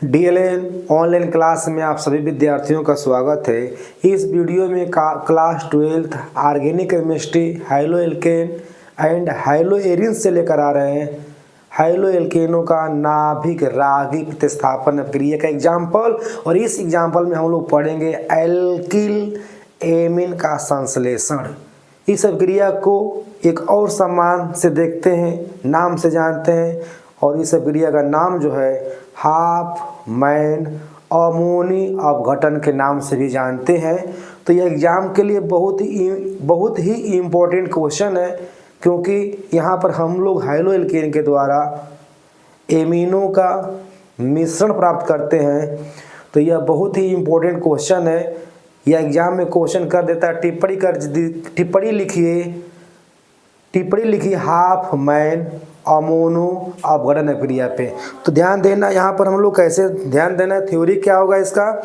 DLN online class में आप सभी विद्यार्थियों का स्वागत है। इस वीडियो में class 12 organic chemistry haloalkane and haloarene से लेकर आ रहे हैं। हाइलो एल्केनों का नाभिक रागी प्रतिस्थापन क्रिया का एग्जाम्पल, और इस एग्जाम्पल में हम लोग पढ़ेंगे एल्किल एमीन का संश्लेषण। इस अभिक्रिया को एक और सम्मान से देखते हैं, नाम से जानते हैं, और इस अभिक्रिया का नाम जो है हाफमैन अमोनी अपघटन के नाम से भी जानते हैं। तो यह एग्जाम के लिए बहुत ही इम्पोर्टेंट क्वेश्चन है, क्योंकि यहाँ पर हम लोग हाइलो एल्केन के द्वारा एमीनों का मिश्रण प्राप्त करते हैं। तो यह बहुत ही इम्पोर्टेंट क्वेश्चन है। यह एग्जाम में क्वेश्चन कर देता है। टिप्पणी लिखिए हाफमैन अमोनो अपघटन अभिक्रिया पे। तो ध्यान देना, यहाँ पर हम लोग कैसे ध्यान देना है, थ्योरी क्या होगा इसका।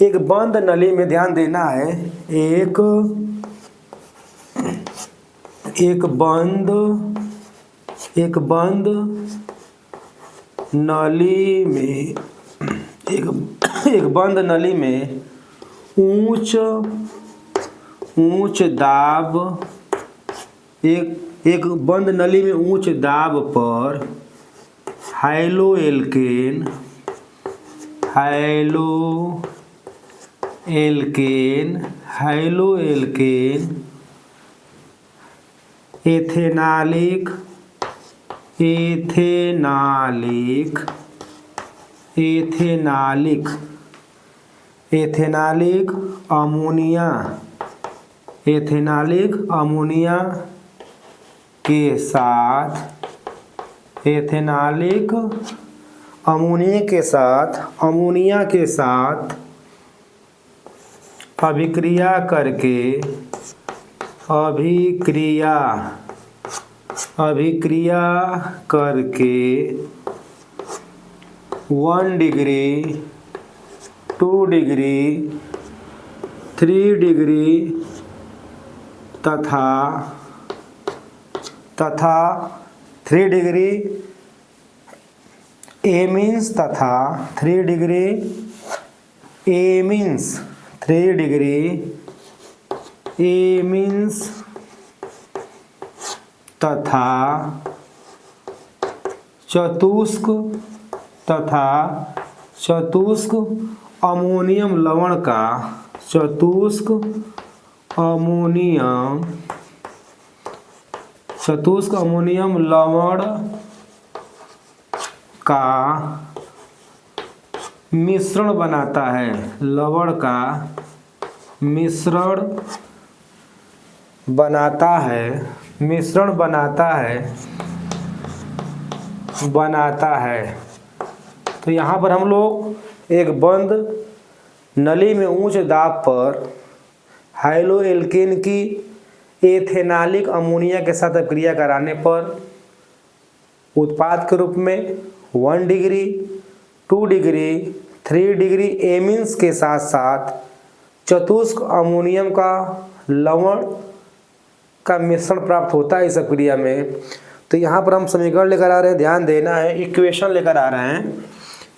एक बंद नली में ध्यान देना है, एक बंद नली में एक बंद नली में उच्च दाब एक बंद नली में उच्च दाब पर हाइलो एल्केन एथेनालिक अमोनिया अमोनिया के साथ अभिक्रिया करके 1 डिग्री 2 डिग्री 3 डिग्री तथा 3 डिग्री एमीन्स तथा 3 डिग्री एमीन्स तथा चतुष्क अमोनियम लवण का अमोनियम लवण का मिश्रण बनाता है। तो यहाँ पर हम लोग एक बंद नली में उच्च दाब पर हाइलो एल्केन की एथेनालिक अमोनिया के साथ अभिक्रिया कराने पर उत्पाद के रूप में 1 डिग्री 2 डिग्री 3 डिग्री एमीन्स के साथ साथ चतुष्क अमोनियम का लवण का मिश्रण प्राप्त होता है इस अभिक्रिया में। तो यहाँ पर हम समीकरण लेकर आ रहे हैं, ध्यान देना है, इक्वेशन लेकर आ रहे हैं।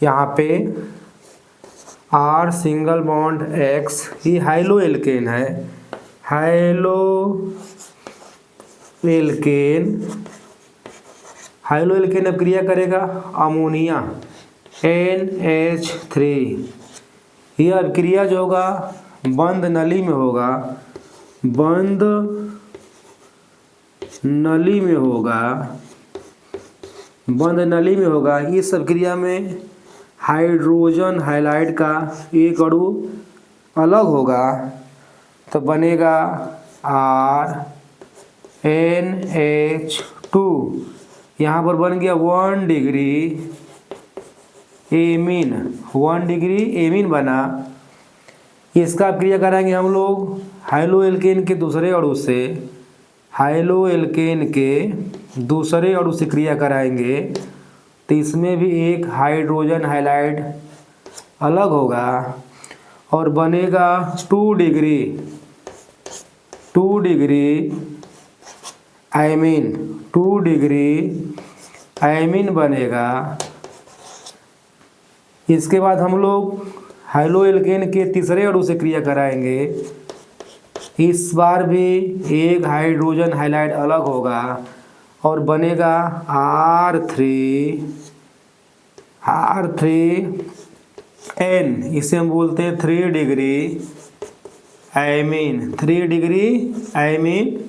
यहाँ पे R सिंगल बॉन्ड X ही हाइलो एल्केन है। हाइलो एल्केन अभिक्रिया करेगा अमोनिया NH3। यह अभिक्रिया जो होगा बंद नली में होगा। इस अभिक्रिया में हाइड्रोजन हाइलाइड का एक अणु अलग होगा, तो बनेगा RNH2। यहाँ पर बन गया 1 डिग्री एमीन बना। इसका अभिक्रिया कराएंगे हम लोग हाइलो एल्केन के दूसरे अणु से क्रिया कराएंगे, तो इसमें भी एक हाइड्रोजन हाइलाइड अलग होगा और बनेगा 2 डिग्री आयमीन बनेगा। इसके बाद हम लोग हाइलो एल्केन के तीसरे अणु से क्रिया कराएंगे। इस बार भी एक हाइड्रोजन हाइलाइड अलग होगा और बनेगा R3N। इसे हम बोलते हैं 3 डिग्री एमीन, 3 डिग्री एमीन।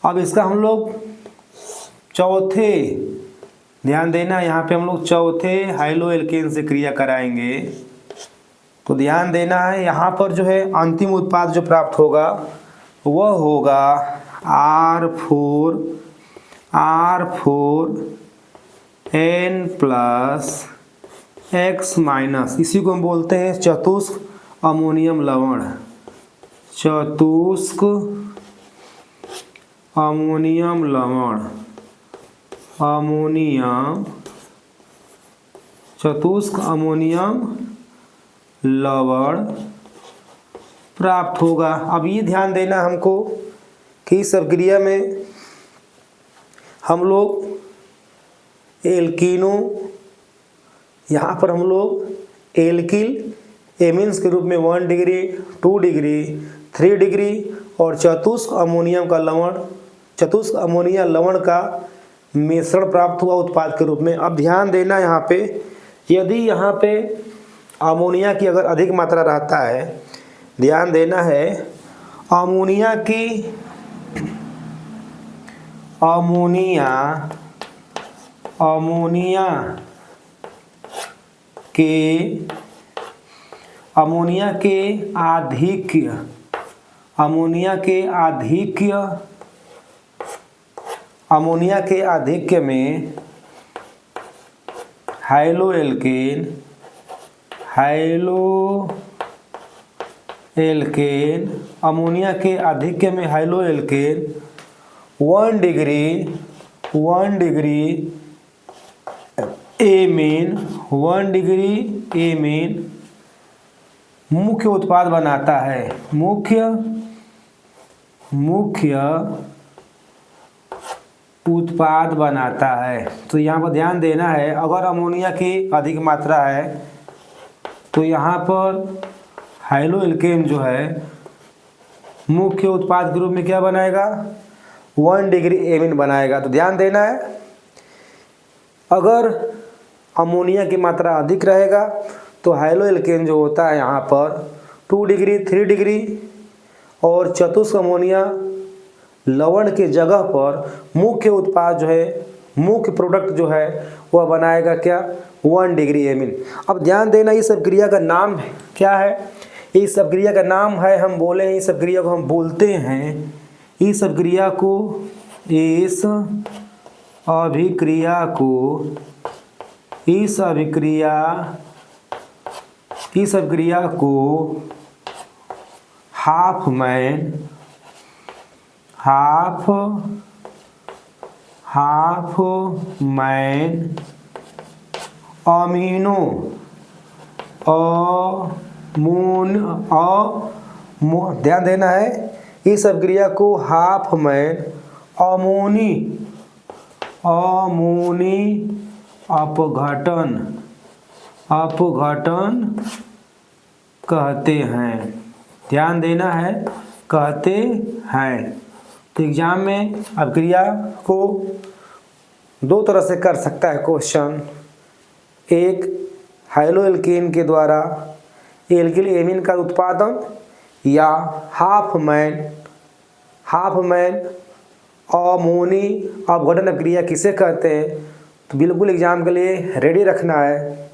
अब इसका हम लोग चौथे, ध्यान देना यहाँ पे हम लोग चौथे हाइलो एल्केन से क्रिया कराएंगे। तो ध्यान देना है यहाँ पर जो है अंतिम उत्पाद जो प्राप्त होगा वह होगा R4N+X-, इसी को हम बोलते हैं चतुष्क अमोनियम लवण। चतुष्क अमोनियम लवण, चतुष्क अमोनियम लवण प्राप्त होगा। अब ये ध्यान देना हमको कि इस अभिक्रिया में हम लोग एल्कीनों, यहाँ पर हम लोग एल्किल एमीन्स के रूप में 1 डिग्री, 2 डिग्री, 3 डिग्री और चतुष्क अमोनियम का लवण, चतुष्क अमोनिया लवण का मिश्रण प्राप्त हुआ उत्पाद के रूप में। अब ध्यान देना यहाँ पे, यदि यहाँ पे अमोनिया की अगर अधिक मात्रा रहता है, ध्यान देना है अमोनिया के आधिक्य में हाइलो एल्केन 1 डिग्री एमीन मुख्य उत्पाद बनाता है। मुख्य उत्पाद बनाता है। तो यहाँ पर ध्यान देना है, अगर अमोनिया की अधिक मात्रा है तो यहाँ पर हाइलो एल्केन जो है मुख्य उत्पाद के रूप में क्या बनाएगा, 1 डिग्री एमीन बनाएगा। तो ध्यान देना है, अगर अमोनिया की मात्रा अधिक रहेगा तो हाइलो एल्केन जो होता है यहाँ पर 2 डिग्री, 3 डिग्री और चतुष्क अमोनिया लवण के जगह पर मुख्य उत्पाद जो है, मुख्य प्रोडक्ट जो है वह बनाएगा क्या, 1 डिग्री एमीन। अब ध्यान देना, इस अभिक्रिया का नाम क्या है, इस अभिक्रिया का नाम है, हम बोले हैं इस अभिक्रिया को हम बोलते हैं, इस अभिक्रिया को हाफमैन ध्यान देना है, इस अभिक्रिया को हाफमैन अमोनी अपघटन कहते हैं। ध्यान देना है, कहते हैं। तो एग्जाम में अभिक्रिया को 2 तरह से कर सकता है क्वेश्चन, एक हाइलो एल्केन के द्वारा एल्किल एमीन का उत्पादन या हाफमैन अमोनी अपघटन अभिक्रिया किसे कहते हैं। तो बिल्कुल एग्जाम के लिए रेडी रखना है।